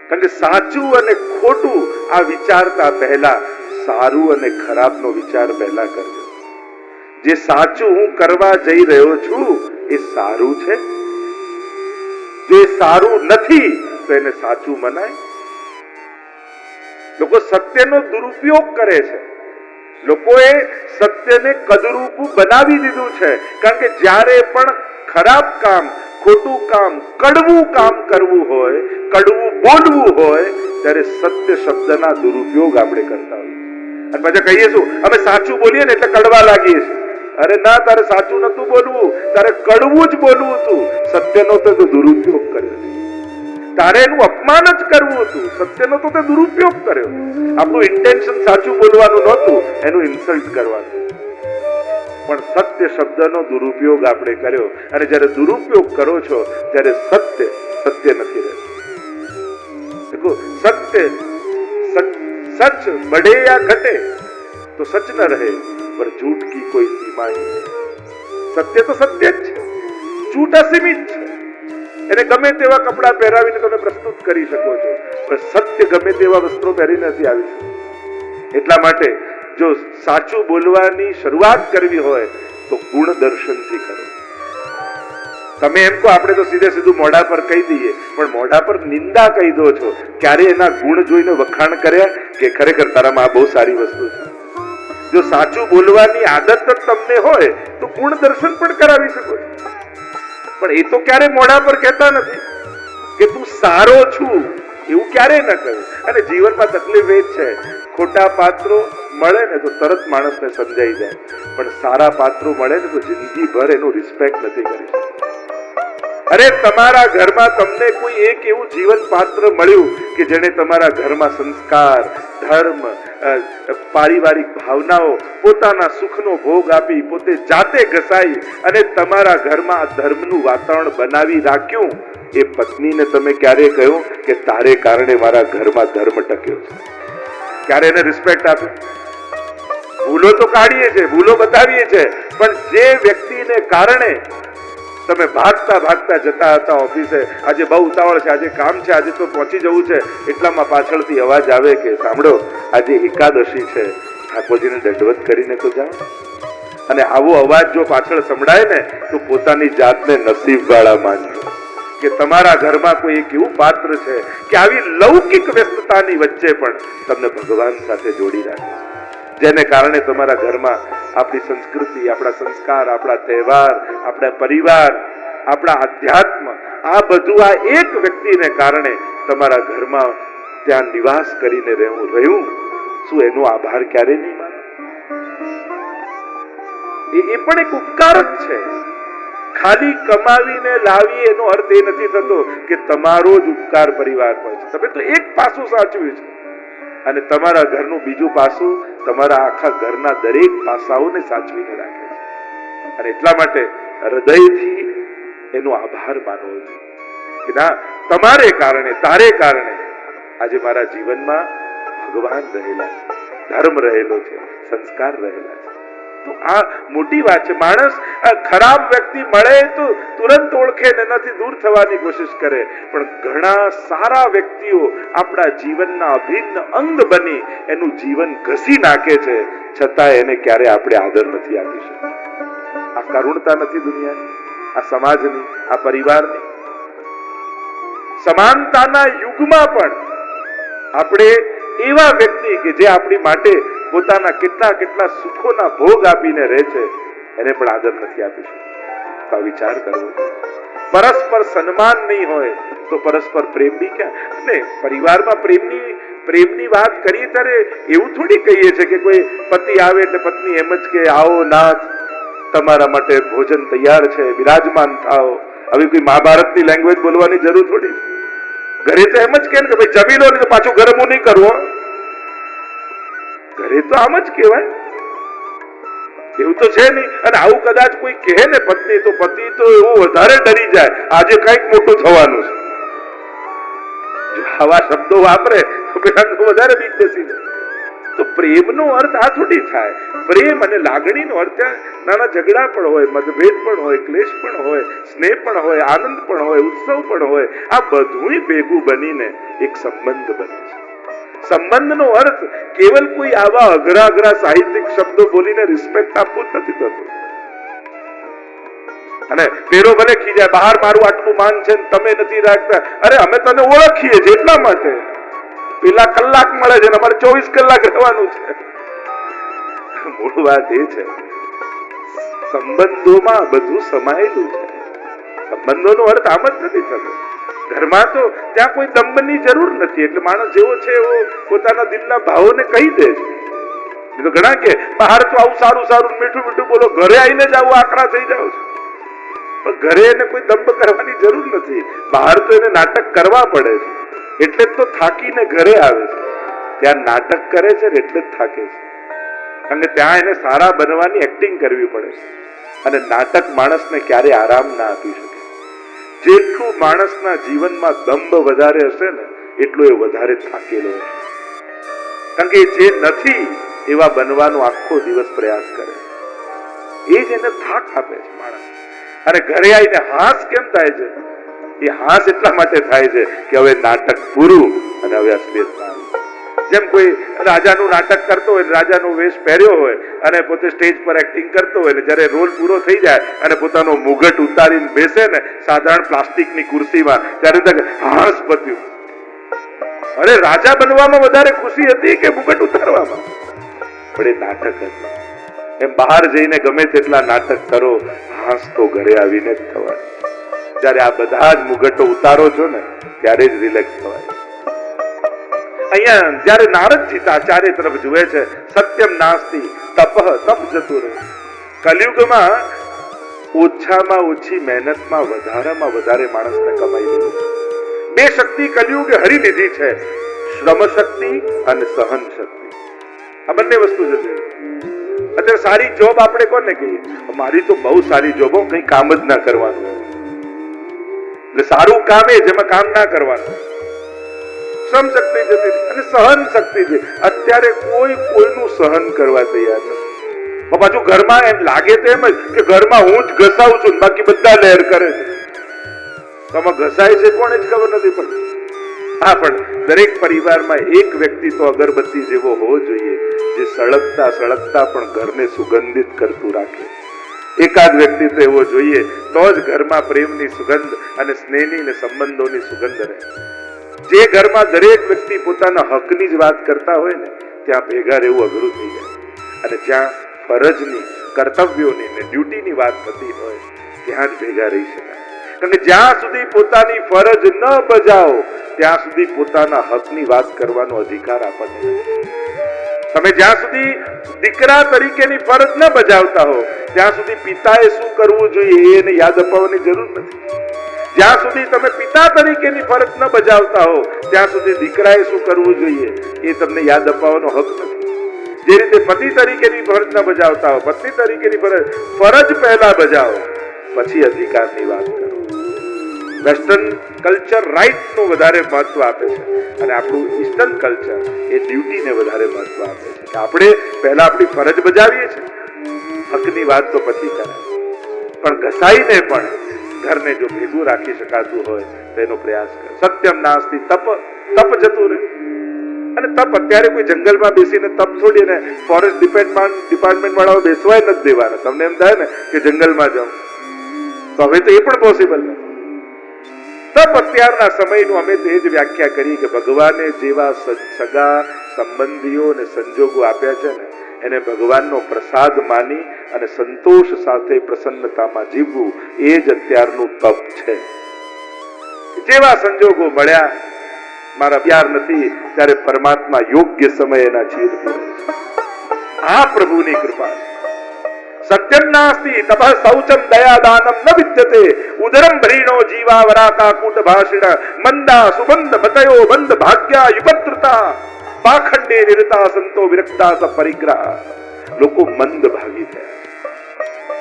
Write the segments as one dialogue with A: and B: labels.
A: કારણ કે સાચું અને ખોટું આ વિચારતા પહેલા સારું અને ખરાબનો વિચાર પહેલા કરજો. જે સાચું હું કરવા જઈ રહ્યો છું એ સારું છે, જો એ સારું નથી તો એને સાચું મનાય. લોકો સત્યનો દુરુપયોગ કરે છે. લોકોએ સત્યને કદરૂપ બનાવી દીધું છે. કારણ કે જ્યારે પણ ખરાબ કામ, ખોટું કામ, કડવું કામ કરવું હોય, કડવું બોલવું હોય, ત્યારે સત્ય શબ્દના દુરુપયોગ આપણે કરતા હોઈએ. અને પછી કહીએ શું, અમે સાચું બોલીએ ને એટલે કડવા લાગીએ છીએ. અરે ના, તારે સાચું નતું બોલવું, તારે કડવું જ બોલવું હતું. સત્યનો તો દુરુપયોગ કર્યો છે. તારે એનું અપમાન જ કરવું હતું, સત્યનો તો તે દુરુપયોગ કર્યો. આપણું ઇન્ટેન્શન સાચું બોલવાનું નહોતું, એનું ઇન્સલ્ટ કરવાનું. પણ સત્ય શબ્દનો દુરુપયોગ આપણે કર્યો. અને જ્યારે દુરુપયોગ કરો છો ત્યારે સત્ય નથી રહેતું. देखो सत्य सच बढ़े या घटे तो सच न रहे, पर झूठ की कोई सीमा ही नहीं. सत्य तो सत्य જ છે, झूठ અસીમિત છે. એને ગમે તેવા કપડા પહેરાવીને તમે પ્રસ્તુત કરી શકો છો, પણ સત્ય ગમે તેવા વસ્ત્રો પહેરીને નથી આવી શકતું. એટલા માટે જો સાચું બોલવાની શરૂઆત કરવી હોય તો ગુણ દર્શનથી કરો. તમે એમ કહો આપણે તો સીધે સીધું મોઢા પર કહી દઈએ, પણ મોઢા પર નિંદા કહી દો છો. ક્યારે એના ગુણ જોઈને વખાણ કર્યા કે ખરેખર તારામાં આ બહુ સારી વસ્તુ છે? જો સાચું બોલવાની આદત જ તમને હોય તો ગુણ દર્શન પણ કરાવી શકો છો. પણ એ તો ક્યારે મોઢા પર કહેતા નથી કે તું સારો છું, એવું ક્યારેય ન કહ્યું. અને જીવનમાં તકલીફ એ જ છે, ખોટા પાત્રો મળે ને તો તરત માણસને સમજાઈ જાય, પણ સારા પાત્રો મળે ને તો જિંદગીભર એનું રિસ્પેક્ટ નથી કરી શકતા. અરે તમારા ઘરમાં તમને કોઈ એક એવું જીવન પાત્ર મળ્યું કે જેને તમારા ઘરમાં સંસ્કાર, ધર્મ, પારિવારિક ભાવનાઓ, પોતાના સુખનો ભોગ આપી, પોતે જાતે ઘસાઈ અને તમારા ઘરમાં ધર્મનું વાતાવરણ બનાવી રાખ્યું. એ પત્નીને તમે ક્યારે કહ્યું કે તારે કારણે મારા ઘરમાં ધર્મ ટક્યો છે? ક્યારે એને રિસ્પેક્ટ આપ્યો? ભૂલો તો કાઢીએ છીએ, ભૂલો બતાવીએ છીએ, પણ જે વ્યક્તિને કારણે તમે ભાગતા ભાગતા જતા હતા ઓફિસે, આજે બહુ ઉતાવળ છે, આજે કામ છે, આજે તો પહોંચી જવું છે, એટલામાં પાછળથી અવાજ આવે કે સાંભળો આજે એકાદશી છે, ઠાકોરજીને દંડવત કરીને તો જાઓ. અને આવો અવાજ જો પાછળ સંભળાય ને તો પોતાની જાતને નસીબવાળા માનજો કે તમારા ઘરમાં કોઈ એક એવું પાત્ર છે કે આવી લૌકિક વ્યસ્તતાની વચ્ચે પણ તમને ભગવાન સાથે જોડી રાખે, જેને કારણે તમારા ઘરમાં આપણી સંસ્કૃતિ, આપણા સંસ્કાર, આપણા તહેવાર, આપણા પરિવાર, આપણા અધ્યાત્મ, આ બધું આ એક વ્યક્તિને કારણે તમારા ઘરમાં ત્યાં નિવાસ કરીને રહ્યું. શું એનો આભાર ક્યારે નહીં માનો? એ પણ એક ઉપકાર જ છે. ખાલી કમાવીને લાવી એનો અર્થ એ નથી થતો કે તમારો જ ઉપકાર પરિવાર પર છે. તમે તો એક પાસું સાચવ્યું છે, અને તમારા ઘરનું બીજું પાસું તમારા આખા ઘરના દરેક પાસાઓને સાચવીને રાખે છે. અને એટલા માટે હૃદયથી એનો આભાર માનવો જોઈએ કે ના, તમારે કારણે, તારે કારણે આજે મારા જીવનમાં ભગવાન રહેલા છે, ધર્મ રહેલો છે, સંસ્કાર રહેલા છે. તો આ મોટી વાત છે. માણસ ખરાબ વ્યક્તિ મળે તો તુરંત ઓળખે ને એનાથી દૂર થવાની કોશિશ કરે, પણ ઘણા સારા વ્યક્તિઓ આપણા જીવનના અભિન્ન અંગ બની એનું જીવન ઘસી નાખે છે, છતાં એને ક્યારે આપણે આદર નથી આપી શકતા. આ કરુણતા નથી દુનિયાની, આ સમાજની, આ પરિવારની. સમાનતાના યુગમાં પણ આપણે એવા વ્યક્તિ કે જે આપણી માટે પોતાના કેટલા સુખોના ભોગ આપીને રહે છે, એને પણ આદર નથી આપી શકતા. તો વિચાર કરવો. પરસ્પર સન્માન નહીં હોય તો પરસ્પર પ્રેમ બી ક્યાં? અને પરિવારમાં પ્રેમની વાત કરીએ ત્યારે એવું થોડી કહીએ છે કે કોઈ પતિ આવે એટલે પત્ની એમ જ કે આવો નાથ, તમારા માટે ભોજન તૈયાર છે, બિરાજમાન થાઓ. હવે કોઈ મહાભારતની લેંગ્વેજ બોલવાની જરૂર થોડી. ઘરે તો એમ જ કે ભાઈ જમી લો ને તો પાછું ગરમ નહીં કરવો. ઘરે તો આમ જ કહેવાય, એવું તો છે નહીં. અને આવું કદાચ કોઈ કહે ને પત્ની, તો પતિ તો એવો વધારે ડરી જાય, આજે કઈક મોટું થવાનું છે. જો આવા શબ્દો વાપરે તો પેલા તો વધારે બીક બેસી જાય. તો પ્રેમનો અર્થ આ થોડી થાય. પ્રેમ અને લાગણીનો અર્થ નાના ઝઘડા પણ હોય, મતભેદ પણ હોય, ક્લેશ પણ હોય, સ્નેહ પણ હોય, આનંદ પણ હોય, ઉત્સવ પણ હોય, આ બધુંય ભેગું બનીને એક સંબંધ બને છે. સંબંધનો અર્થ કેવલ કોઈ આવા અઘરા અઘરા સાહિત્યિક શબ્દો બોલીને રિસ્પેક્ટ આપવું જ નથી થતું. અને પેરો ભલે ખીજાય, બહાર મારું આટલું માન છે તમે નથી રાખતા. અરે અમે તને ઓળખીએ છીએ એટલા માટે. પેલા કલાક મળે છે, અમારે 24 કલાક રહેવાનું છે. મૂળ વાત એ છે, સંબંધોમાં બધું સમાયેલું છે. સંબંધોનો અર્થ આમ જ નથી થતો. ઘરમાં તો ત્યાં કોઈ દંભની જરૂર નથી. એટલે માણસ જેવો છે એવો પોતાના દિલના ભાવોને કહી દે છે. તો ઘણા કે બહાર તો આવું સારું સારું મીઠું મીઠું બોલો, ઘરે આવીને જ આવું આકરા થઈ જાવ છો. પણ ઘરે એને કોઈ દંભ કરવાની જરૂર નથી. બહાર તો એને નાટક કરવા પડે છે. એટલે જ તો થાકીને ઘરે આવે છે. ત્યાં નાટક કરે છે એટલે જ થાકે છે. કારણ કે ત્યાં એને સારા બનવાની એક્ટિંગ કરવી પડે છે. અને નાટક માણસને ક્યારે આરામ ના આપી શકે. જેટલું માણસના જીવનમાં દંભ વધારે હશે ને એટલો એ વધારે થાકેલો હશે. કારણ કે જે નથી એવા બનવાનો આખો દિવસ પ્રયાસ કરે, એ જ એને થાક આપે છે માણસ. અને ઘરે આવીને હાસ કેમ થાય છે? એ હાસ એટલા માટે થાય છે કે હવે નાટક પૂરું અને હવે અસલિયત આવી. જેમ કોઈ રાજાનું નાટક કરતો હોય, રાજાનો વેશ પહેર્યો હોય અને પોતે સ્ટેજ પર એક્ટિંગ કરતો હોય, ને જ્યારે રોલ પૂરો થઈ જાય અને પોતાનો મુગટ ઉતારીને બેસે ને સાધારણ પ્લાસ્ટિકની ખુરશીમાં, ત્યારે તક હાસ પત્યું. અરે રાજા બનવામાં વધારે ખુશી હતી કે મુગટ ઉતારવામાં? પણ એ નાટક હતું. એમ બહાર જઈને ગમે તેટલા નાટક કરો, હાસ તો ઘરે આવીને જ થવાય. જયારે આ બધા જ મુગટો ઉતારો છો ને ત્યારે જ રિલેક્સ થવાય. અહીંયા જયારે નારદજી ચારે તરફ જુએ છે, સત્યમ નાસ્તિ તપઃ, તપ જતું રહે. કલયુગમાં ઓછામાં ઓછી મહેનતમાં વધારામાં વધારે માણસને કમાઈ લેવું. બે શક્તિ કલયુગે હરી લીધી છે, શ્રમ શક્તિ અને સહન શક્તિ. આ બંને વસ્તુ જશે. અત્યારે સારી જોબ આપણે કોને કહીએ? મારી તો બહુ સારી જોબ, કઈ કામ જ ના કરવાનું. એટલે સારું કામ એ જેમાં કામ ના કરવાનું. શ્રમ શક્તિ જતી અને સહન શક્તિ છે. અત્યારે કોઈ કોઈનું સહન કરવા તૈયાર નથી. પાછું ઘરમાં એમ લાગે તો એમ જ કે ઘરમાં હું જ ઘસાવું છું, બાકી બધા લહેર કરે છે. આમાં ઘસાય છે કોને જ ખબર નથી પડતી. હા, પણ દરેક પરિવારમાં એક વ્યક્તિ તો અગરબત્તી જેવો હોવો જોઈએ, જે સળગતા સળગતા પણ ઘરને સુગંધિત કરતું રાખે. એકાદ વ્યક્તિ તો એવો જોઈએ, તો જ ઘરમાં પ્રેમની સુગંધ અને સ્નેહની અને સંબંધોની સુગંધ રહે. જે ઘરમાં દરેક વ્યક્તિ પોતાના હકની જ વાત કરતા હોય ને, ત્યાં ભેગા રહેવું અઘરું થઈ જાય. અને જ્યાં ફરજની, કર્તવ્યોની ને ડ્યુટીની વાત થતી હોય, ત્યાં જ ભેગા રહી શકાય. કારણ કે જ્યાં સુધી પોતાની ફરજ ન બજાવો ત્યાં સુધી પોતાના હકની વાત કરવાનો અધિકાર આપણને નથી. તમે જ્યાં સુધી દીકરા તરીકેની ફરજ ન બજાવતા હો ત્યાં સુધી પિતાએ શું કરવું જોઈએ એને યાદ અપાવવાની જરૂર નથી. જ્યાં સુધી તમે પિતા તરીકેની ફરજ ન બજાવતા હો ત્યાં સુધી દીકરાએ શું કરવું જોઈએ એ તમને યાદ અપાવવાનો હક નથી. જે રીતે પતિ તરીકેની ફરજ ન બજાવતા હો, પત્ની તરીકેની ફરજ પહેલા બજાવો, પછી અધિકારની વાત કરો. વેસ્ટર્ન કલ્ચર રાઈટનું વધારે મહત્વ આપે છે અને આપણું ઈસ્ટર્ન કલ્ચર એ ડ્યુટીને વધારે મહત્વ આપે છે કે આપણે પહેલા આપણી ફરજ બજાવીએ છીએ, હકની વાત તો પછી કરાય. પણ ઘસાઈને પણ ઘરને જો ભેગું રાખી શકાતું હોય તો એનો પ્રયાસ કરો. સત્યમ નાસ્તિ તપ, તપ જતું રહે. અને તપ અત્યારે કોઈ જંગલમાં બેસીને તપ થોડી ને ફોરેસ્ટ ડિપાર્ટમેન્ટ વાળાઓ બેસવાય નથી દેવાના. તમને એમ થાય ને કે જંગલમાં જાઓ, તો હવે તો એ પણ પોસિબલ નથી. તપ અત્યારના સમયનું અમે તો એ જ વ્યાખ્યા કરી કે ભગવાને જેવા સગા સંબંધીઓ અને સંજોગો આપ્યા છે ને એને ભગવાનનો પ્રસાદ માની અને સંતોષ સાથે પ્રસન્નતામાં જીવવું એ જ અત્યારનું તપ છે. જેવા સંજોગો મળ્યા, મારા પ્યાર નથી ત્યારે પરમાત્મા યોગ્ય સમય એના ચીર પૂરે છે. આ પ્રભુની કૃપા છે. સત્યમ નાસ્તિ તપઃ શૌચમ દયાદાનમ ન વિદ્યતે ઉદરમ ભરીણો જીવા વરાકા કૂટ ભાષિણ મંદા સુબંધ મતયો બંધ ભાગ્યા યુપત્રતા પાખંડે નિરતા સંતો વિરક્તા સ પરિગ્રહ. લોકો મંદ ભાગી થયા.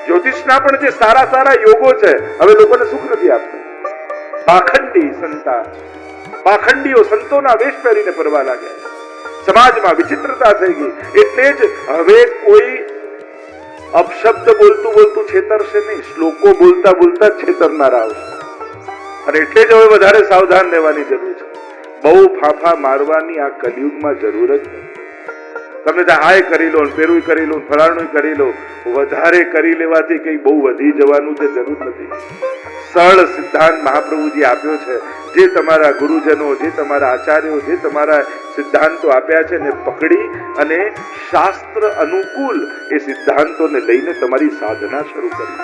A: જ્યોતિષના પણ જે સારા સારા યોગો છે હવે લોકોને સુખ નથી આપતા. પાખંડી સંતા, પાખંડીઓ સંતોના વેશ પહેરીને ફરવા લાગ્યા. સમાજમાં વિચિત્રતા થઈ ગઈ. એટલે જ હવે કોઈ અપશબ્દ બોલતું બોલતું છેતરશે નહીં, શ્લોકો બોલતા બોલતા છેતરનારા આવશે. અને એટલે જ હવે વધારે સાવધાન રહેવાની જરૂર છે. બહુ ફાંફા મારવાની આ કલિયુગમાં જરૂર જ નથી. તમે આય કરી લો, પેલું કરી લો, ફલાણું કરી લો, વધારે કરી લેવાથી કઈ બહુ વધી જવાનું છે જરૂર નથી. સરળ સિદ્ધાંત મહાપ્રભુજી આપ્યો છે. જે તમારા ગુરુજનો, જે તમારા આચાર્યો, જે તમારા સિદ્ધાંતો આપ્યા છે ને પકડી અને શાસ્ત્ર અનુકૂળ એ સિદ્ધાંતોને લઈને તમારી સાધના શરૂ કરી.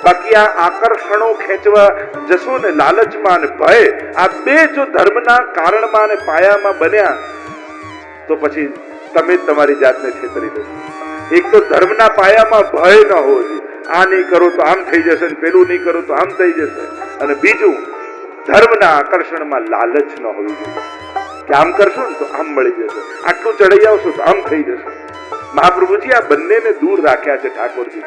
A: બાકી આ આકર્ષણો ખેંચવા જશો ને, લાલચમાં અને ભય, આ બે જો ધર્મના કારણમાં અને પાયામાં બન્યા તો પછી તમે જ તમારી જાતને છેતરી દેશો. એક તો ધર્મના પાયામાં ભય ન હોવો જોઈએ, આ નહીં કરો તો આમ થઈ જશે, પેલું નહીં કરો તો આમ થઈ જશે. અને બીજું, ધર્મના આકર્ષણમાં લાલચ ન હોવી જોઈએ કે આમ કરશો ને તો આમ મળી જશે, આટલું ચડાઈ આવશો તો આમ થઈ જશે. મહાપ્રભુજી આ બંનેને દૂર રાખ્યા છે ઠાકોરજી.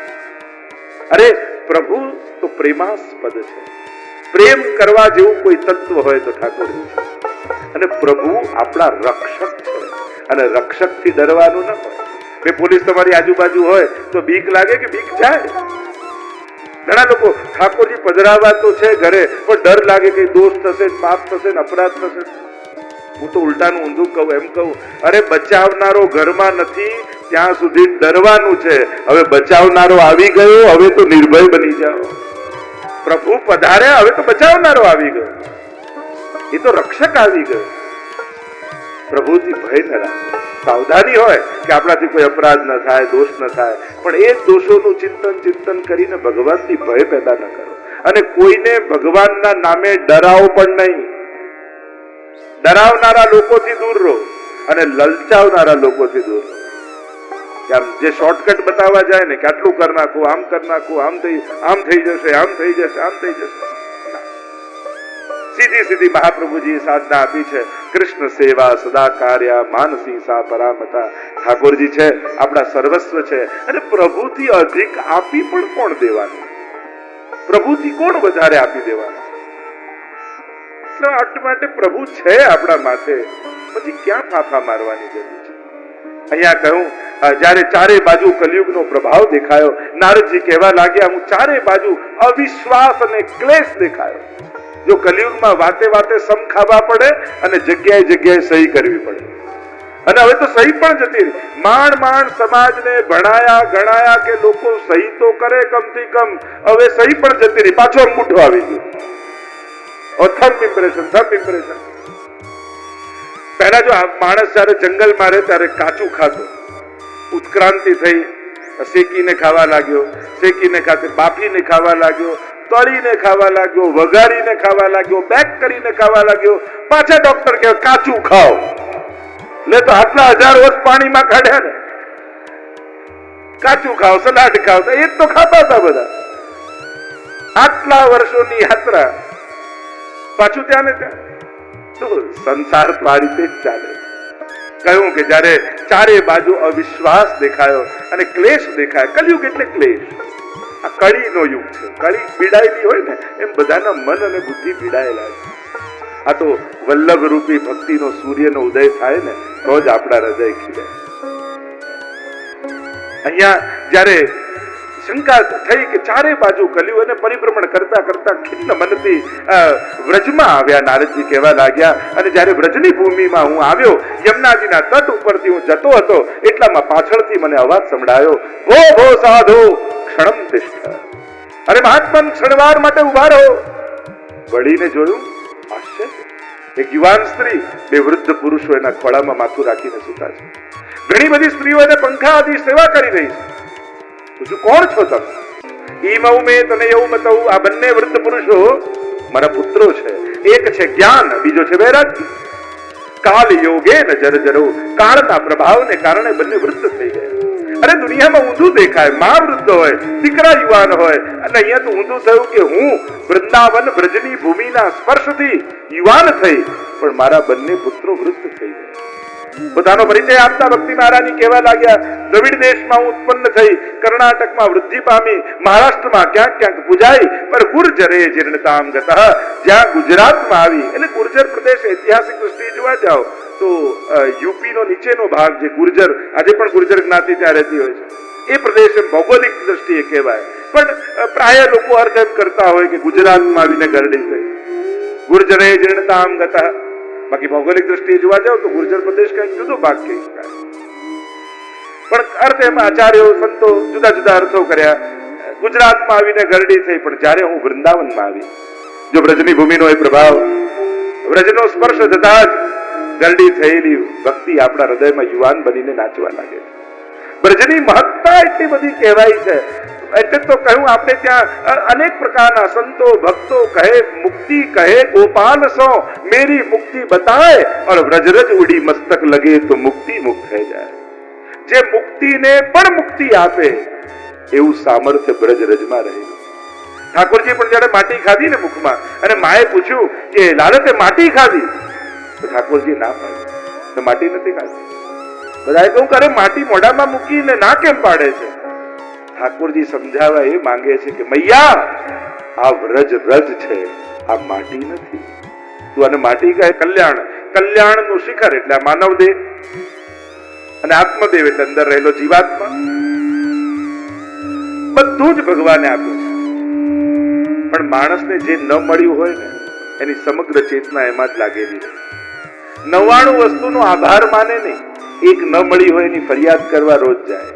A: અરે પ્રભુ તો પ્રેમાસ્પદ છે. પ્રેમ કરવા જેવું કોઈ તત્વ હોય તો ઠાકોરજી છે. અને પ્રભુ આપણા રક્ષક છે. અને રક્ષક થી ડરવાનું ન હોય. બે પોલીસ તમારી આજુબાજુ હોય તો બીક લાગે કે બીક જાય? ઘણા લોકો ઠાકોરજી પધરાવા તો છે ઘરે, પણ ડર લાગે કે દોષ થશે, પાપ થશે, અપરાધ થશે. હું તો ઉલટાનું ઊંધું કહું, એમ કહું, અરે બચાવનારો ઘરમાં નથી ત્યાં સુધી ડરવાનું છે. હવે બચાવનારો આવી ગયો, હવે તો નિર્ભય બની જાઓ. પ્રભુ પધાર્યા, હવે તો બચાવનારો આવી ગયો, એ તો રક્ષક આવી ગયો. પ્રભુથી ભય ન રાખો. સાવધાની હોય કે આપણાથી કોઈ અપરાધ ન થાય, દોષ ન થાય, પણ એ દોષોનું ચિંતન કરીને ભગવાનથી ભય પેદા ન કરો. અને કોઈને ભગવાનના નામે ડરાવો પણ નહીં. ડરાવનારા લોકોથી દૂર રહો અને લલચાવનારા લોકોથી દૂર રહો. આમ જે શોર્ટકટ બતાવવા જાય ને કે આટલું કરી નાખું, આમ કરી નાખું, આમ થઈ જશે, આમ થઈ જશે, આમ થઈ જશે. સીધી મહાપ્રભુજી સાધના આપી છે. કૃષ્ણ સેવા સદા કાર્ય, માનસી સા પરામતા. ઠાકોરજી છે આપણા સર્વસ્વ છે. અને પ્રભુથી અધિક આપી પણ કોણ દેવાનું? પ્રભુથી કોણ વધારે આપી દેવાનું? માટે પ્રભુ છે આપણા માથે, પછી ક્યાં ફાફા મારવાની જરૂર છે? અહીંયા કહ્યું, જયારે ચારે બાજુ કલિયુગનો પ્રભાવ દેખાયો, નારદજી કહેવા લાગ્યા, હું ચારે બાજુ અવિશ્વાસ અને ક્લેશ દેખાયો. જો કલિયુગમાં વાતે વાતે સમ ખાવા પડે અને જગ્યાએ સહી કરવી પડે. અને હવે તો સહી પણ જતી રહી. માંડ સમાજને ભણાયા ગણાયા કે લોકો સહી તો કરે કમથી કમ, હવે સહી પણ જતી રહી. પાછો અંગૂઠો આવી ગયો. Thumb impression. પહેલા જો માણસ જયારે જંગલમાં રહે ત્યારે કાચું ખાતો, ઉત્ક્રાંતિ થઈ, શેકીને ખાવા લાગ્યો, શેકીને ખાતે બાફીને ખાવા લાગ્યો, તળીને ખાવા લાગ્યો, વઘારીને ખાવા લાગ્યો, બેક કરીને ખાવા લાગ્યો. પાછા ડોક્ટર કહે કાચું ખાઓ. લે તો આટલા 1000 વર્ષ પાણીમાં કાઢ્યા ને, કાચું ખાઓ, સલાડ ખાઓ, તો એ તો ખાતા હતા બધા. આટલા વર્ષોની યાત્રા પાછું ત્યાં ને ત્યાં. તો સંસાર તો આ રીતે જ ચાલે. કહ્યું કે જયારે ચારે બાજુ અવિશ્વાસ દેખાયો અને ક્લેશ દેખાય. કલયુગ એટલે ક્લેશ. આ કળીનો યુગ છે. કળી પીડાયેલી હોય ને એમ બધાના મન અને બુદ્ધિ પીડાયેલા છે. આ તો વલ્લભ રૂપી ભક્તિનો સૂર્યનો ઉદય થાય ને તો જ આપણા હૃદય ખીલે. અહીંયા જયારે શંકા થઈ કે ચારે બાજુ કલિયુગ અને પરિભ્રમણ કરતા કરતા ખિન્ન મનથી વ્રજમાં આવ્યા. નારદજી કહેવા લાગ્યા, અને જયારે વ્રજની ભૂમિમાં હું આવ્યો, યમુનાજીના તટ ઉપરથી હું જતો હતો, એટલામાં પાછળથી મને અવાજ સંભળાયો, ભો ભો સાધુ ક્ષણમ તિષ્ઠ. અરે મહાત્મા, ક્ષણવાર માટે ઉભા રહો. વળીને જોયું, આશ્ચર્ય. એક યુવાન સ્ત્રી, બે વૃદ્ધ પુરુષો એના ખોળામાં માથું રાખીને સૂતા છે. ઘણી બધી સ્ત્રીઓ એને પંખા આદિ સેવા કરી રહી છે. પૂછું, કોણ છો તમે? ઈમઉ મે તને એવું બતાવું, આ બંને વૃદ્ધ પુરુષો મારા પુત્રો છે. એક છે જ્ઞાન, બીજો છે વૈરાગ્ય. કાલ યોગે ન જર્જરો. કાળના પ્રભાવને કારણે બંને વૃદ્ધ થઈ ગયા. અરે દુનિયામાં ઊંધું દેખાય, માં વૃદ્ધ હોય, દીકરા યુવાન હોય, અને અહીંયા તો ઊંધું થયું કે હું વૃંદાવન બ્રજની ભૂમિના સ્પર્શથી યુવાન થઈ, પણ મારા બંને પુત્રો વૃદ્ધ થઈ ગયા. પોતાનો પરિચય આપતા ભક્તિ મહારાણી કહેવા લાગ્યા, દ્રવિડ દેશમાં હું ઉત્પન્ન થઈ, કર્ણાટકમાં વૃદ્ધિ પામી, મહારાષ્ટ્રમાં ક્યાંક પૂજાઈ, પર ગુર્જરે જીર્ણતામ ગતઃ. જ્યાં ગુજરાતમાં આવી, એટલે ગુર્જર પ્રદેશ ઐતિહાસિક દ્રષ્ટિએ જોવા જાઓ તો યુપીનો નીચેનો ભાગ જે ગુર્જર, આજે પણ ગુર્જર જ્ઞાતિ ત્યાં રહેતી હોય છે, એ પ્રદેશ ભૌગોલિક દ્રષ્ટિએ કહેવાય, પણ પ્રાય લોકો અર્થ એમ કરતા હોય કે ગુજરાતમાં આવીને ગરડી થઈ, ગુર્જરે જીર્ણતામ ગતા. બાકી ભૌગોલિક દ્રષ્ટિએ જોવા જાવ તો ગુર્જર પ્રદેશ કંઈક જુદો ભાગ કહી શકાય, પણ અર્થ એમાં આચાર્યો સંતો જુદા જુદા અર્થો કર્યા. ગુજરાતમાં આવીને ગરડી થઈ, પણ જ્યારે હું વૃંદાવનમાં આવી, જો વ્રજની ભૂમિનો એ પ્રભાવ, વ્રજનો સ્પર્શ થતા જ ગરડી થયેલી ભક્તિ આપણા હૃદયમાં યુવાન બનીને નાચવા લાગે છે. વ્રજની મહત્તા એટલી બધી કહેવાય છે, એટલે તો કહ્યું આપણે ત્યાં અનેક પ્રકારના સંતો ભક્તો કહે, મુક્તિ કહે ગોપાલ સો મેરી મુક્તિ બતાए और વ્રજરજ ઉડી મસ્તક લગે તો મુક્તિ મુક્ત થઈ જાય. જે મુક્તિને પણ મુક્તિ આપે એવું સામર્થ્ય બ્રજરજમાં રહેલું. ઠાકોરજી પણ જયારે માટી ખાધી ને મુખમાં, અને માએ પૂછ્યું કે લાલતે માટી ખાધી, તો ઠાકોરજી ના પાડી, તો માટી નથી ખાધી. બધાએ કહ્યું કે અરે માટી મોઢામાં મૂકીને ના કેમ પાડે છે? ઠાકોરજી સમજાવવા એ માંગે છે કે મૈયા, આ વ્રજ રજ છે, આ માટી નથી. તું આને માટી કહે? કલ્યાણ, કલ્યાણનું શિખર એટલે આ માનવ દેહ, અને આત્મદેવ એટલે અંદર રહેલો જીવાત્મા, બધું જ ભગવાને આપ્યું છે. પણ માણસને જે ન મળ્યું હોય ને, એની સમગ્ર ચેતના એમાં જ લાગેલી રહે. 99 વસ્તુનો આભાર માને નહીં, એક ન મળી હોય એની ફરિયાદ કરવા રોજ જાય.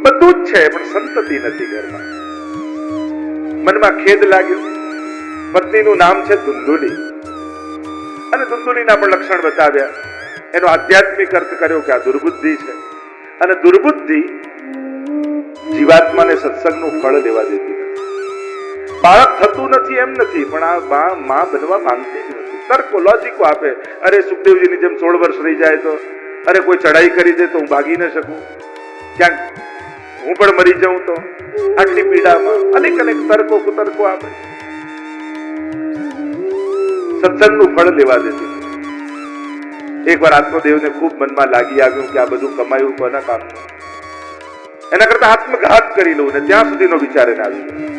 A: બધું જ છે પણ સંતતિ નથી ઘરમાં. મનમાં ખેદ લાગ્યો. પત્નીનું નામ છે ધુંધુલી, અને ધુંધુલીના પણ લક્ષણ બતાવ્યા. એનો આધ્યાત્મિક અર્થ કર્યો કે આ દુર્બુદ્ધિ છે, અને દુર્બુદ્ધિ જીવાત્માને સત્સંગનું ફળ લેવા દેતી નથી. બાળક થતું નથી એમ નથી, પણ આ માં બનવા માંગતી જ નથી. તર્કો લોજિકો આપે. અરે સુખદેવજીની જેમ 16 વર્ષ રહી જાય તો, અરે કોઈ ચડાઈ કરી દે તો હું ભાગી ન શકું, ક્યાંક હું પણ મરી જાઉં તો, આટલી પીડામાં અનેક અનેક તર્કો કુતર્કો આપે. સત્સંગનું ફળ લેવા દેતી. એકવાર આત્મદેવને ખૂબ મનમાં લાગી આવ્યું કે આ બધું કમાયું કોના કામનું, એના કરતા આત્મઘાત કરી લઉં ને ત્યાં સુધીનો વિચાર એને આવી ગયો.